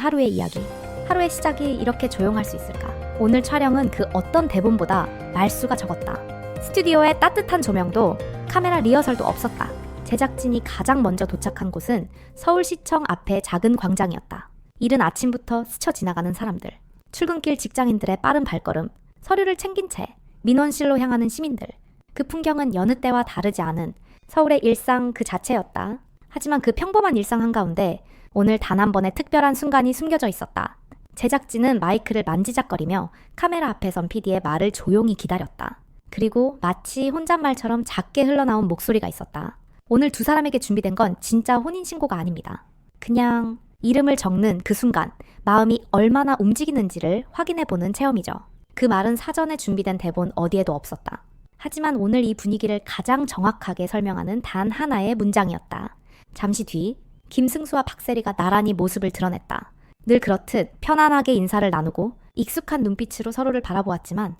하루의 이야기. 하루의 시작이 이렇게 조용할 수 있을까? 오늘 촬영은 그 어떤 대본보다 말수가 적었다. 스튜디오에 따뜻한 조명도 카메라 리허설도 없었다. 제작진이 가장 먼저 도착한 곳은 서울시청 앞의 작은 광장이었다. 이른 아침부터 스쳐 지나가는 사람들, 출근길 직장인들의 빠른 발걸음, 서류를 챙긴 채 민원실로 향하는 시민들. 그 풍경은 여느 때와 다르지 않은 서울의 일상 그 자체였다. 하지만 그 평범한 일상 한가운데 오늘 단 한 번의 특별한 순간이 숨겨져 있었다. 제작진은 마이크를 만지작거리며 카메라 앞에 선 PD의 말을 조용히 기다렸다. 그리고 마치 혼잣말처럼 작게 흘러나온 목소리가 있었다. 오늘 두 사람에게 준비된 건 진짜 혼인신고가 아닙니다. 그냥 이름을 적는 그 순간 마음이 얼마나 움직이는지를 확인해보는 체험이죠. 그 말은 사전에 준비된 대본 어디에도 없었다. 하지만 오늘 이 분위기를 가장 정확하게 설명하는 단 하나의 문장이었다. 잠시 뒤 김승수와 박세리가 나란히 모습을 드러냈다. 늘 그렇듯 편안하게 인사를 나누고 익숙한 눈빛으로 서로를 바라보았지만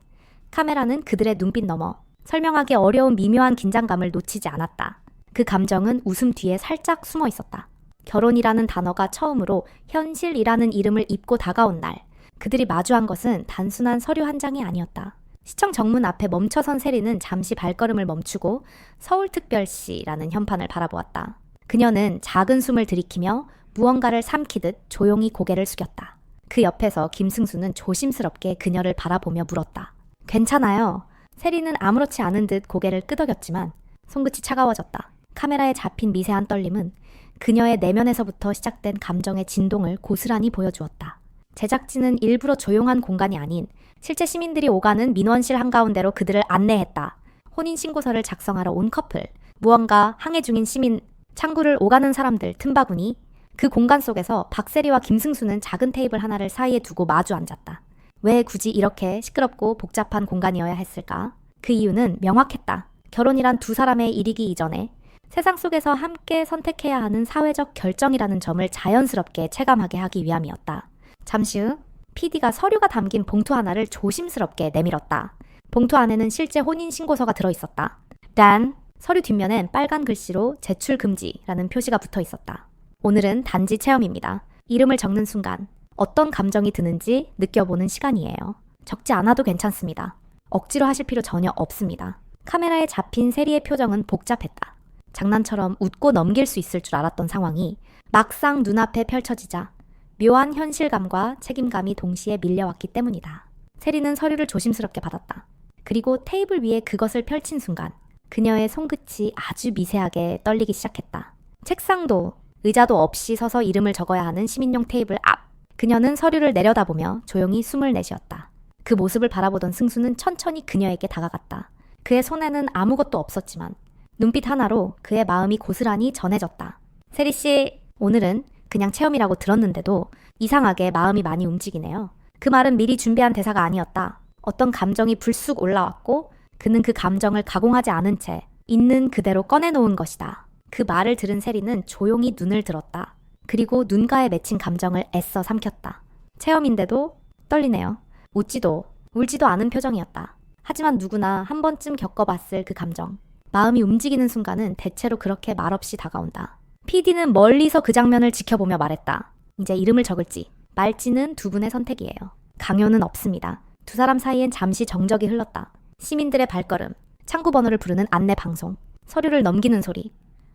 카메라는 그들의 눈빛 너머 설명하기 어려운 미묘한 긴장감을 놓치지 않았다. 그 감정은 웃음 뒤에 살짝 숨어 있었다. 결혼이라는 단어가 처음으로 현실이라는 이름을 입고 다가온 날, 그들이 마주한 것은 단순한 서류 한 장이 아니었다. 시청 정문 앞에 멈춰선 세리는 잠시 발걸음을 멈추고 서울특별시라는 현판을 바라보았다. 그녀는 작은 숨을 들이키며 무언가를 삼키듯 조용히 고개를 숙였다. 그 옆에서 김승수는 조심스럽게 그녀를 바라보며 물었다. 괜찮아요. 세리는 아무렇지 않은 듯 고개를 끄덕였지만 손끝이 차가워졌다. 카메라에 잡힌 미세한 떨림은 그녀의 내면에서부터 시작된 감정의 진동을 고스란히 보여주었다. 제작진은 일부러 조용한 공간이 아닌 실제 시민들이 오가는 민원실 한가운데로 그들을 안내했다. 혼인신고서를 작성하러 온 커플, 무언가 항해 중인 시민, 창구를 오가는 사람들, 틈바구니. 그 공간 속에서 박세리와 김승수는 작은 테이블 하나를 사이에 두고 마주 앉았다. 왜 굳이 이렇게 시끄럽고 복잡한 공간이어야 했을까? 그 이유는 명확했다. 결혼이란 두 사람의 일이기 이전에 세상 속에서 함께 선택해야 하는 사회적 결정이라는 점을 자연스럽게 체감하게 하기 위함이었다. 잠시 후 PD가 서류가 담긴 봉투 하나를 조심스럽게 내밀었다. 봉투 안에는 실제 혼인신고서가 들어있었다. 단, 서류 뒷면엔 빨간 글씨로 제출 금지라는 표시가 붙어 있었다. 오늘은 단지 체험입니다. 이름을 적는 순간 어떤 감정이 드는지 느껴보는 시간이에요. 적지 않아도 괜찮습니다. 억지로 하실 필요 전혀 없습니다. 카메라에 잡힌 세리의 표정은 복잡했다. 장난처럼 웃고 넘길 수 있을 줄 알았던 상황이 막상 눈앞에 펼쳐지자 묘한 현실감과 책임감이 동시에 밀려왔기 때문이다. 세리는 서류를 조심스럽게 받았다. 그리고 테이블 위에 그것을 펼친 순간 그녀의 손끝이 아주 미세하게 떨리기 시작했다. 책상도 의자도 없이 서서 이름을 적어야 하는 시민용 테이블 앞. 그녀는 서류를 내려다보며 조용히 숨을 내쉬었다. 그 모습을 바라보던 승수는 천천히 그녀에게 다가갔다. 그의 손에는 아무것도 없었지만 눈빛 하나로 그의 마음이 고스란히 전해졌다. 세리씨, 오늘은 그냥 체험이라고 들었는데도 이상하게 마음이 많이 움직이네요. 그 말은 미리 준비한 대사가 아니었다. 어떤 감정이 불쑥 올라왔고 그는 그 감정을 가공하지 않은 채 있는 그대로 꺼내놓은 것이다. 그 말을 들은 세리는 조용히 눈을 들었다. 그리고 눈가에 맺힌 감정을 애써 삼켰다. 체험인데도 떨리네요. 웃지도 울지도 않은 표정이었다. 하지만 누구나 한 번쯤 겪어봤을 그 감정. 마음이 움직이는 순간은 대체로 그렇게 말없이 다가온다. PD는 멀리서 그 장면을 지켜보며 말했다. 이제 이름을 적을지 말지는 두 분의 선택이에요. 강요는 없습니다. 두 사람 사이엔 잠시 정적이 흘렀다. 시민들의 발걸음, 창구 번호를 부르는 안내 방송, 서류를 넘기는 소리.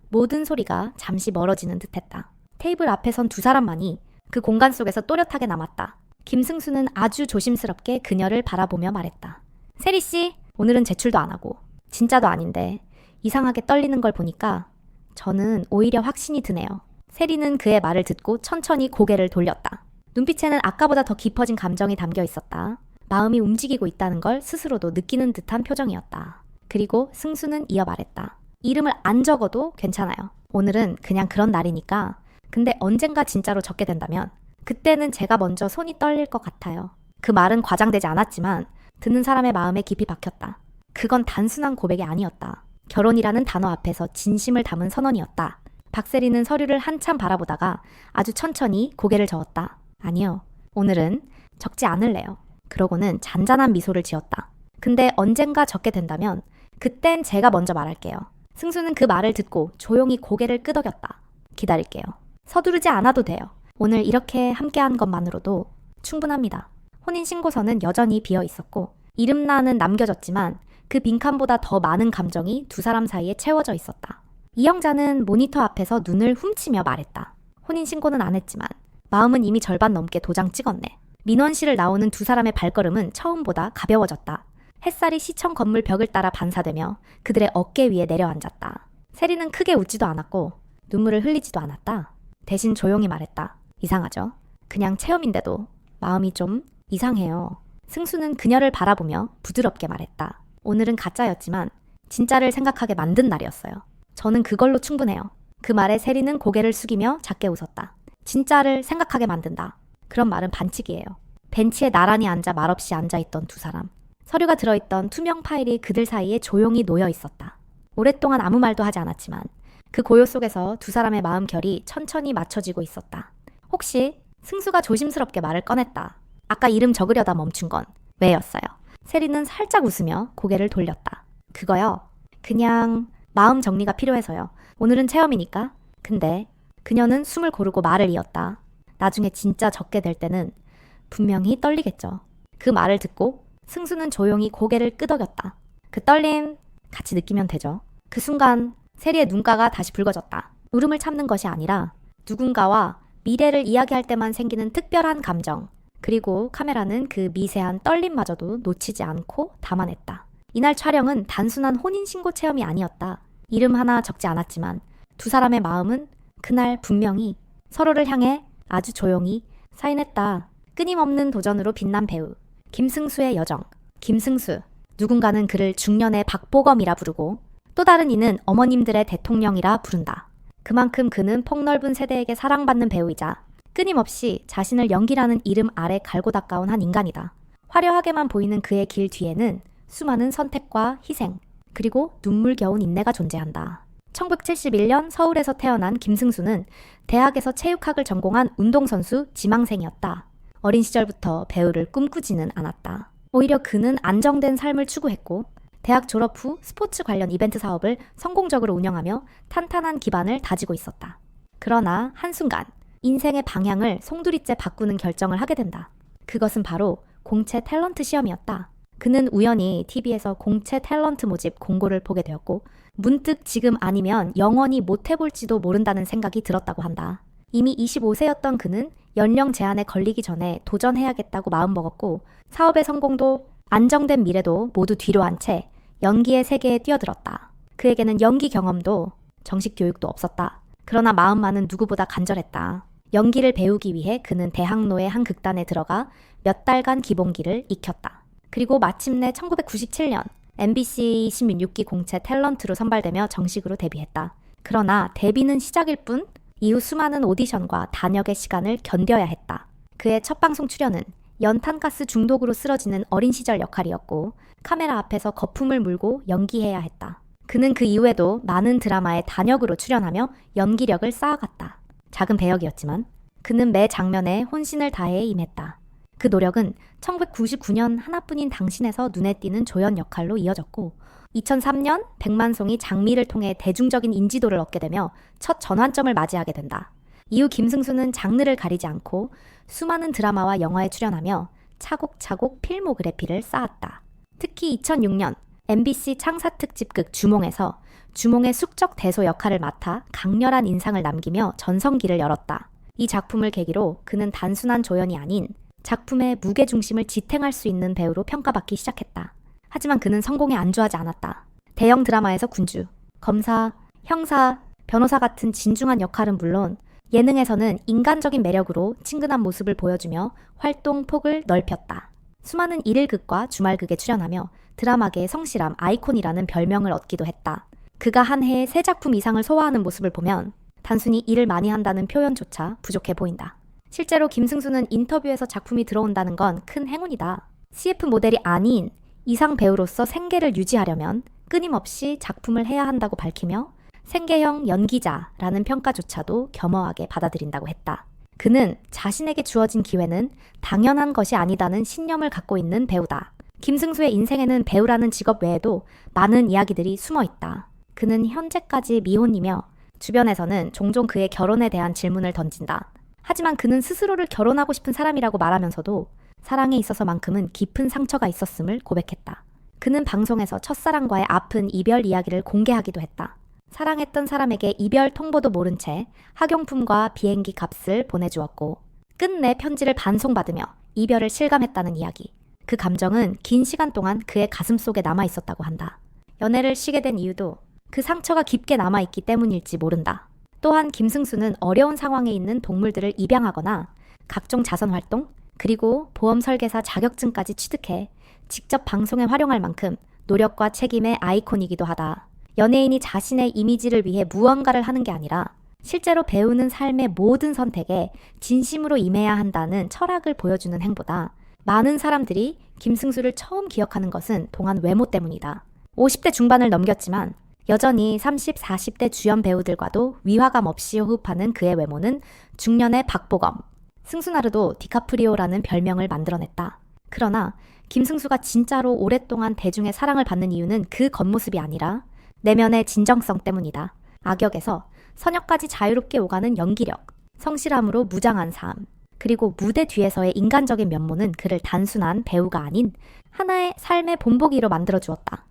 모든 소리가 잠시 멀어지는 듯했다. 테이블 앞에 선 두 사람만이 그 공간 속에서 또렷하게 남았다. 김승수는 아주 조심스럽게 그녀를 바라보며 말했다. 세리씨, 오늘은 제출도 안 하고 진짜도 아닌데 이상하게 떨리는 걸 보니까 저는 오히려 확신이 드네요. 세리는 그의 말을 듣고 천천히 고개를 돌렸다. 눈빛에는 아까보다 더 깊어진 감정이 담겨 있었다. 마음이 움직이고 있다는 걸 스스로도 느끼는 듯한 표정이었다. 그리고 승수는 이어 말했다. 이름을 안 적어도 괜찮아요. 오늘은 그냥 그런 날이니까. 근데 언젠가 진짜로 적게 된다면 그때는 제가 먼저 손이 떨릴 것 같아요. 그 말은 과장되지 않았지만 듣는 사람의 마음에 깊이 박혔다. 그건 단순한 고백이 아니었다. 결혼이라는 단어 앞에서 진심을 담은 선언이었다. 박세리는 서류를 한참 바라보다가 아주 천천히 고개를 저었다. 아니요. 오늘은 적지 않을래요. 그러고는 잔잔한 미소를 지었다. 근데 언젠가 적게 된다면 그땐 제가 먼저 말할게요. 승수는 그 말을 듣고 조용히 고개를 끄덕였다. 기다릴게요. 서두르지 않아도 돼요. 오늘 이렇게 함께한 것만으로도 충분합니다. 혼인신고서는 여전히 비어 있었고 이름란은 남겨졌지만 그 빈칸보다 더 많은 감정이 두 사람 사이에 채워져 있었다. 이영자는 모니터 앞에서 눈을 훔치며 말했다. 혼인신고는 안 했지만 마음은 이미 절반 넘게 도장 찍었네. 민원실을 나오는 두 사람의 발걸음은 처음보다 가벼워졌다. 햇살이 시청 건물 벽을 따라 반사되며 그들의 어깨 위에 내려앉았다. 세리는 크게 웃지도 않았고 눈물을 흘리지도 않았다. 대신 조용히 말했다. 이상하죠? 그냥 체험인데도 마음이 좀 이상해요. 승수는 그녀를 바라보며 부드럽게 말했다. 오늘은 가짜였지만 진짜를 생각하게 만든 날이었어요. 저는 그걸로 충분해요. 그 말에 세리는 고개를 숙이며 작게 웃었다. 진짜를 생각하게 만든다. 그런 말은 반칙이에요. 벤치에 나란히 앉아 말없이 앉아있던 두 사람. 서류가 들어있던 투명 파일이 그들 사이에 조용히 놓여 있었다. 오랫동안 아무 말도 하지 않았지만 그 고요 속에서 두 사람의 마음결이 천천히 맞춰지고 있었다. 혹시 승수가 조심스럽게 말을 꺼냈다. 아까 이름 적으려다 멈춘 건 왜였어요? 세리는 살짝 웃으며 고개를 돌렸다. 그거요. 그냥 마음 정리가 필요해서요. 오늘은 체험이니까. 근데 그녀는 숨을 고르고 말을 이었다. 나중에 진짜 적게 될 때는 분명히 떨리겠죠. 그 말을 듣고 승수는 조용히 고개를 끄덕였다. 그 떨림 같이 느끼면 되죠. 그 순간 세리의 눈가가 다시 붉어졌다. 울음을 참는 것이 아니라 누군가와 미래를 이야기할 때만 생기는 특별한 감정. 그리고 카메라는 그 미세한 떨림마저도 놓치지 않고 담아냈다. 이날 촬영은 단순한 혼인신고 체험이 아니었다. 이름 하나 적지 않았지만 두 사람의 마음은 그날 분명히 서로를 향해 아주 조용히 사인했다. 끊임없는 도전으로 빛난 배우 김승수의 여정. 김승수. 누군가는 그를 중년의 박보검이라 부르고 또 다른 이는 어머님들의 대통령이라 부른다. 그만큼 그는 폭넓은 세대에게 사랑받는 배우이자 끊임없이 자신을 연기라는 이름 아래 갈고 닦아온 한 인간이다. 화려하게만 보이는 그의 길 뒤에는 수많은 선택과 희생, 그리고 눈물겨운 인내가 존재한다. 1971년 서울에서 태어난 김승수는 대학에서 체육학을 전공한 운동선수 지망생이었다. 어린 시절부터 배우를 꿈꾸지는 않았다. 오히려 그는 안정된 삶을 추구했고 대학 졸업 후 스포츠 관련 이벤트 사업을 성공적으로 운영하며 탄탄한 기반을 다지고 있었다. 그러나 한순간 인생의 방향을 송두리째 바꾸는 결정을 하게 된다. 그것은 바로 공채 탤런트 시험이었다. 그는 우연히 TV에서 공채 탤런트 모집 공고를 보게 되었고 문득 지금 아니면 영원히 못 해볼지도 모른다는 생각이 들었다고 한다. 이미 25세였던 그는 연령 제한에 걸리기 전에 도전해야겠다고 마음먹었고 사업의 성공도 안정된 미래도 모두 뒤로 한 채 연기의 세계에 뛰어들었다. 그에게는 연기 경험도 정식 교육도 없었다. 그러나 마음만은 누구보다 간절했다. 연기를 배우기 위해 그는 대학로의 한 극단에 들어가 몇 달간 기본기를 익혔다. 그리고 마침내 1997년 MBC 26기 공채 탤런트로 선발되며 정식으로 데뷔했다. 그러나 데뷔는 시작일 뿐 이후 수많은 오디션과 단역의 시간을 견뎌야 했다. 그의 첫 방송 출연은 연탄가스 중독으로 쓰러지는 어린 시절 역할이었고 카메라 앞에서 거품을 물고 연기해야 했다. 그는 그 이후에도 많은 드라마에 단역으로 출연하며 연기력을 쌓아갔다. 작은 배역이었지만 그는 매 장면에 혼신을 다해 임했다. 그 노력은 1999년 하나뿐인 당신에서 눈에 띄는 조연 역할로 이어졌고 2003년 백만송이 장미를 통해 대중적인 인지도를 얻게 되며 첫 전환점을 맞이하게 된다. 이후 김승수는 장르를 가리지 않고 수많은 드라마와 영화에 출연하며 차곡차곡 필모그래피를 쌓았다. 특히 2006년 MBC 창사특집극 주몽에서 주몽의 숙적 대소 역할을 맡아 강렬한 인상을 남기며 전성기를 열었다. 이 작품을 계기로 그는 단순한 조연이 아닌 작품의 무게중심을 지탱할 수 있는 배우로 평가받기 시작했다. 하지만 그는 성공에 안주하지 않았다. 대형 드라마에서 군주, 검사, 형사, 변호사 같은 진중한 역할은 물론 예능에서는 인간적인 매력으로 친근한 모습을 보여주며 활동 폭을 넓혔다. 수많은 일일극과 주말극에 출연하며 드라마계의 성실함 아이콘이라는 별명을 얻기도 했다. 그가 한 해에 3작품 이상을 소화하는 모습을 보면 단순히 일을 많이 한다는 표현조차 부족해 보인다. 실제로 김승수는 인터뷰에서 작품이 들어온다는 건 큰 행운이다. CF 모델이 아닌 이상 배우로서 생계를 유지하려면 끊임없이 작품을 해야 한다고 밝히며 생계형 연기자라는 평가조차도 겸허하게 받아들인다고 했다. 그는 자신에게 주어진 기회는 당연한 것이 아니다는 신념을 갖고 있는 배우다. 김승수의 인생에는 배우라는 직업 외에도 많은 이야기들이 숨어 있다. 그는 현재까지 미혼이며 주변에서는 종종 그의 결혼에 대한 질문을 던진다. 하지만 그는 스스로를 결혼하고 싶은 사람이라고 말하면서도 사랑에 있어서만큼은 깊은 상처가 있었음을 고백했다. 그는 방송에서 첫사랑과의 아픈 이별 이야기를 공개하기도 했다. 사랑했던 사람에게 이별 통보도 모른 채 학용품과 비행기 값을 보내주었고 끝내 편지를 반송받으며 이별을 실감했다는 이야기. 그 감정은 긴 시간 동안 그의 가슴 속에 남아있었다고 한다. 연애를 쉬게 된 이유도 그 상처가 깊게 남아있기 때문일지 모른다. 또한 김승수는 어려운 상황에 있는 동물들을 입양하거나 각종 자선활동, 그리고 보험 설계사 자격증까지 취득해 직접 방송에 활용할 만큼 노력과 책임의 아이콘이기도 하다. 연예인이 자신의 이미지를 위해 무언가를 하는 게 아니라 실제로 배우는 삶의 모든 선택에 진심으로 임해야 한다는 철학을 보여주는 행보다. 많은 사람들이 김승수를 처음 기억하는 것은 동안 외모 때문이다. 50대 중반을 넘겼지만 여전히 30, 40대 주연 배우들과도 위화감 없이 호흡하는 그의 외모는 중년의 박보검, 승수나르도 디카프리오라는 별명을 만들어냈다. 그러나 김승수가 진짜로 오랫동안 대중의 사랑을 받는 이유는 그 겉모습이 아니라 내면의 진정성 때문이다. 악역에서 선역까지 자유롭게 오가는 연기력, 성실함으로 무장한 삶, 그리고 무대 뒤에서의 인간적인 면모는 그를 단순한 배우가 아닌 하나의 삶의 본보기로 만들어주었다.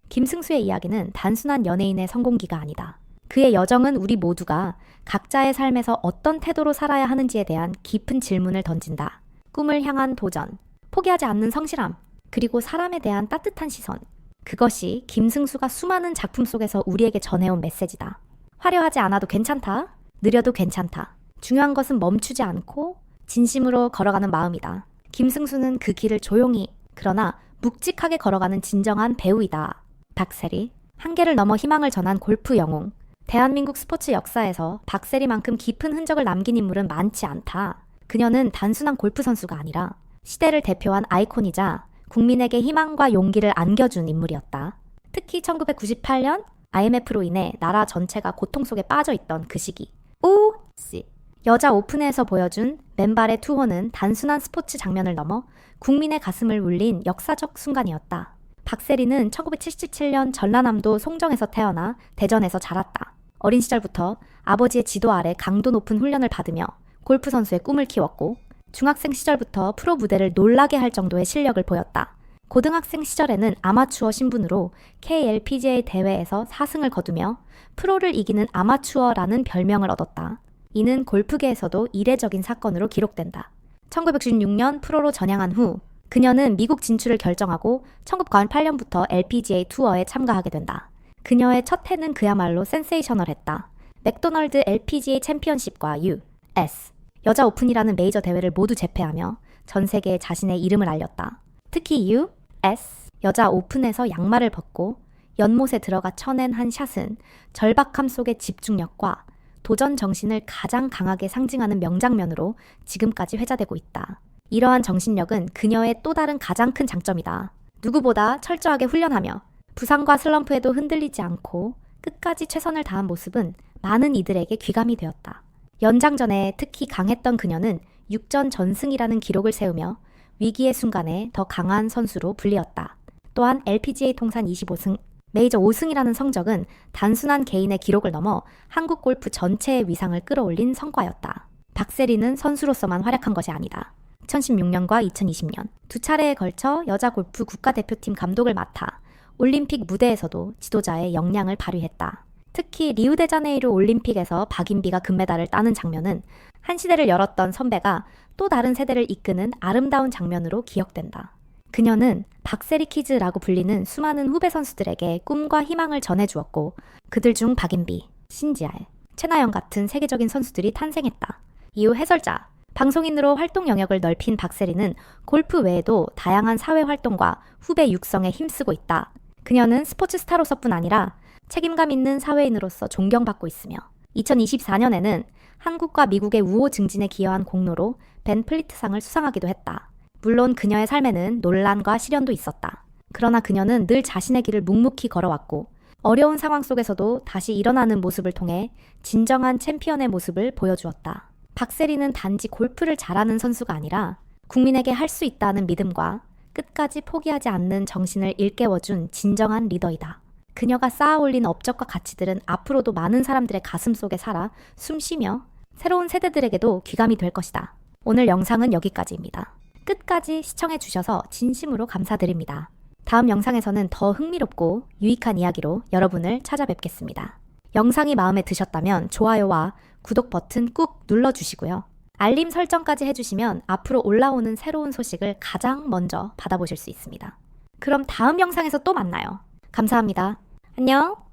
김승수의 이야기는 단순한 연예인의 성공기가 아니다. 그의 여정은 우리 모두가 각자의 삶에서 어떤 태도로 살아야 하는지에 대한 깊은 질문을 던진다. 꿈을 향한 도전, 포기하지 않는 성실함, 그리고 사람에 대한 따뜻한 시선. 그것이 김승수가 수많은 작품 속에서 우리에게 전해온 메시지다. 화려하지 않아도 괜찮다. 느려도 괜찮다. 중요한 것은 멈추지 않고 진심으로 걸어가는 마음이다. 김승수는 그 길을 조용히 그러나 묵직하게 걸어가는 진정한 배우이다. 박세리, 한계를 넘어 희망을 전한 골프 영웅. 대한민국 스포츠 역사에서 박세리만큼 깊은 흔적을 남긴 인물은 많지 않다. 그녀는 단순한 골프 선수가 아니라 시대를 대표한 아이콘이자 국민에게 희망과 용기를 안겨준 인물이었다. 특히 1998년 IMF로 인해 나라 전체가 고통 속에 빠져있던 그 시기. 오씨. 여자 오픈에서 보여준 맨발의 투혼은 단순한 스포츠 장면을 넘어 국민의 가슴을 울린 역사적 순간이었다. 박세리는 1977년 전라남도 송정에서 태어나 대전에서 자랐다. 어린 시절부터 아버지의 지도 아래 강도 높은 훈련을 받으며 골프 선수의 꿈을 키웠고 중학생 시절부터 프로 무대를 놀라게 할 정도의 실력을 보였다. 고등학생 시절에는 아마추어 신분으로 KLPGA 대회에서 4승을 거두며 프로를 이기는 아마추어라는 별명을 얻었다. 이는 골프계에서도 이례적인 사건으로 기록된다. 1996년 프로로 전향한 후 그녀는 미국 진출을 결정하고 1998년부터 LPGA 투어에 참가하게 된다. 그녀의 첫 해는 그야말로 센세이셔널했다. 맥도널드 LPGA 챔피언십과 US 여자 오픈이라는 메이저 대회를 모두 제패하며 전 세계에 자신의 이름을 알렸다. 특히 US 여자 오픈에서 양말을 벗고 연못에 들어가 쳐낸 한 샷은 절박함 속의 집중력과 도전 정신을 가장 강하게 상징하는 명장면으로 지금까지 회자되고 있다. 이러한 정신력은 그녀의 또 다른 가장 큰 장점이다. 누구보다 철저하게 훈련하며 부상과 슬럼프에도 흔들리지 않고 끝까지 최선을 다한 모습은 많은 이들에게 귀감이 되었다. 연장전에 특히 강했던 그녀는 6전 전승이라는 기록을 세우며 위기의 순간에 더 강한 선수로 불리었다. 또한 LPGA 통산 25승, 메이저 5승이라는 성적은 단순한 개인의 기록을 넘어 한국 골프 전체의 위상을 끌어올린 성과였다. 박세리는 선수로서만 활약한 것이 아니다. 2016년과 2020년 두 차례에 걸쳐 여자 골프 국가대표팀 감독을 맡아 올림픽 무대에서도 지도자의 역량을 발휘했다. 특히 리우데자네이루 올림픽에서 박인비가 금메달을 따는 장면은 한 시대를 열었던 선배가 또 다른 세대를 이끄는 아름다운 장면으로 기억된다. 그녀는 박세리 키즈라고 불리는 수많은 후배 선수들에게 꿈과 희망을 전해주었고 그들 중 박인비, 신지알, 최나영 같은 세계적인 선수들이 탄생했다. 이후 해설자, 방송인으로 활동 영역을 넓힌 박세리는 골프 외에도 다양한 사회 활동과 후배 육성에 힘쓰고 있다. 그녀는 스포츠 스타로서뿐 아니라 책임감 있는 사회인으로서 존경받고 있으며 2024년에는 한국과 미국의 우호 증진에 기여한 공로로 벤 플리트상을 수상하기도 했다. 물론 그녀의 삶에는 논란과 시련도 있었다. 그러나 그녀는 늘 자신의 길을 묵묵히 걸어왔고 어려운 상황 속에서도 다시 일어나는 모습을 통해 진정한 챔피언의 모습을 보여주었다. 박세리는 단지 골프를 잘하는 선수가 아니라 국민에게 할 수 있다는 믿음과 끝까지 포기하지 않는 정신을 일깨워준 진정한 리더이다. 그녀가 쌓아올린 업적과 가치들은 앞으로도 많은 사람들의 가슴 속에 살아 숨쉬며 새로운 세대들에게도 귀감이 될 것이다. 오늘 영상은 여기까지입니다. 끝까지 시청해주셔서 진심으로 감사드립니다. 다음 영상에서는 더 흥미롭고 유익한 이야기로 여러분을 찾아뵙겠습니다. 영상이 마음에 드셨다면 좋아요와 구독 버튼 꾹 눌러주시고요. 알림 설정까지 해주시면 앞으로 올라오는 새로운 소식을 가장 먼저 받아보실 수 있습니다. 그럼 다음 영상에서 또 만나요. 감사합니다. 안녕!